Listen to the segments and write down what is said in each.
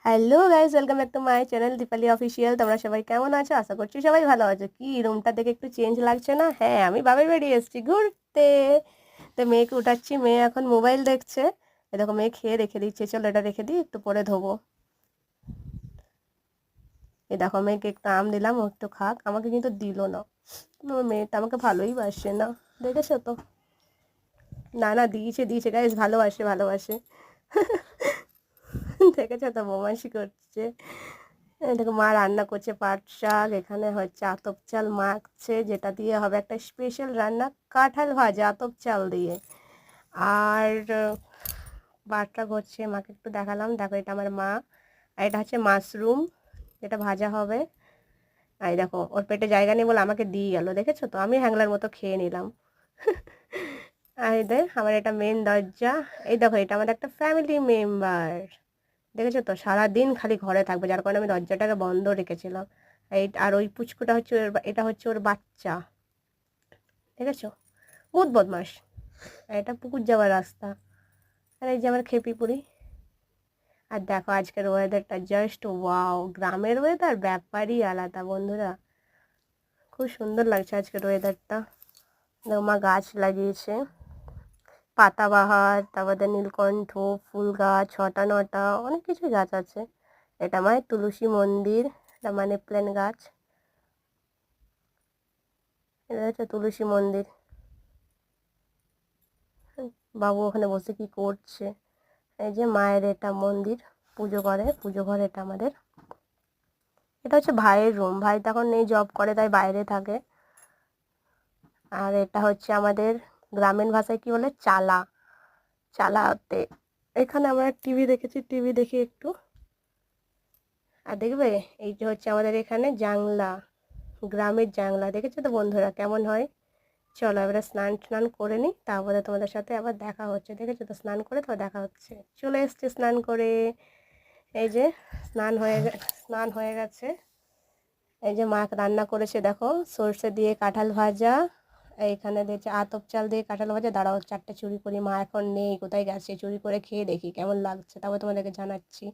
Hello guys, welcome back to my channel Dipali official. তোমরা সবাই কেমন আছো? আশা করছি সবাই ভালো আছো। কি রুমটা দেখে একটু চেঞ্জ লাগছে না? হ্যাঁ, আমি বাবার বাড়ি এসেছি ঘুরতে। তো মেয়েকে উঠাচ্ছি, মেয়ে এখন মোবাইল দেখছে। এ দেখো, মেয়ে খেয়ে রেখে দিচ্ছে। চলো এটা রেখে দিই, একটু পরে ধোবো। এ দেখো, মেয়েকে একটু আম দিলাম, ও একটু খাক। আমাকে কিন্তু দিল না। আমার মেয়েটা আমাকে ভালোই বাসে না, দেখেছো তো। না না, দিয়েছে দিয়েছে গাইস, ভালোবাসে ভালোবাসে। দেখেছো তো, বদমাইশি করছে। এই দেখো, মা রান্না করছে পাট শাক, এখানে হচ্ছে আতপ চাল মাখছে, যেটা দিয়ে হবে একটা স্পেশাল রান্না, কাঁঠাল ভাজা আতপ চাল দিয়ে। আর বাটটা করছে, মাকে একটু দেখালাম, দেখো এটা আমার মা। আর এটা হচ্ছে মাশরুম, যেটা ভাজা হবে। আর এই দেখো, ওর পেটে জায়গা নেই বলে আমাকে দিয়ে গেল, দেখেছো তো, আমি হ্যাংলার মতো খেয়ে নিলাম। আর এই দেখ, আমার এটা মেন দরজা। এই দেখো, এটা আমাদের একটা ফ্যামিলি মেম্বার। দেখেছো তো, সারাদিন খালি ঘরে থাকবে, যার কারণে আমি দরজাটাকে বন্ধ রেখেছিলাম। এই আর ওই পুচকুটা হচ্ছে এটা হচ্ছে ওর বাচ্চা। দেখেছো, বহুত বদমাস। আর এটা পুকুর যাওয়ার রাস্তা। আর এই যে আমার খেপি পুরি। আর দেখো, আজকের ওয়েদারটা জাস্ট ওয়াও, গ্রামের ওয়েদার ব্যাপারই আলাদা বন্ধুরা। খুব সুন্দর লাগছে আজকের ওয়েদারটা। দেখো, মা গাছ লাগিয়েছে, পাতাবাহার, তারপরে নীলকণ্ঠ, ফুল গাছ, ছটা নটা, অনেক কিছুই গাছ আছে। এটা মানে তুলসী মন্দির, এটা মানে প্লেন গাছ। এটা হচ্ছে তুলসী মন্দির। বাবু ওখানে বসে কি করছে। এই যে মায়ের এটা মন্দির, পুজো করে, পুজো ঘর এটা আমাদের। এটা হচ্ছে ভাইয়ের রুম, ভাই তখন নেই, জব করে, তাই বাইরে থাকে। আর এটা হচ্ছে আমাদের গ্রামীণ ভাষায় কি বলে, চালা, চালাতে। এখানে আমরা টিভি দেখেছি, টিভি দেখি একটু। আর দেখবে, এই যে হচ্ছে আমাদের এখানে জাংলা, গ্রামের জাংলা, দেখেছো তো বন্ধুরা কেমন হয়। চলো এবারে স্নান টান করে নিই, তারপরে তোমাদের সাথে আবার দেখা হচ্ছে। দেখেছো তো, স্নান করে তো দেখা হচ্ছে। চলে এসছে স্নান করে। এই যে স্নান হয়ে গেছে। এই যে মা রান্না করেছে, দেখো, সর্ষে দিয়ে কাঁঠাল ভাজা। এইখানে দেখছে আতপ চাল দিয়ে কাঁঠাল ভাজা। দাঁড়াও, চারটে চুরি করি, মা এখন নেই, কোথায় গেছে, চুরি করে খেয়ে দেখি কেমন লাগছে, তারপর তোমাদেরকে জানাচ্ছি।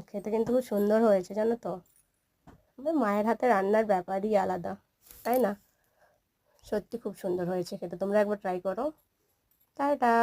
খেতে কিন্তু খুব সুন্দর হয়েছে জানো তো। আমার মায়ের হাতে রান্নার ব্যাপারই আলাদা, তাই না? সত্যি খুব সুন্দর হয়েছে খেতে, তোমরা একবার ট্রাই করো। টাটা।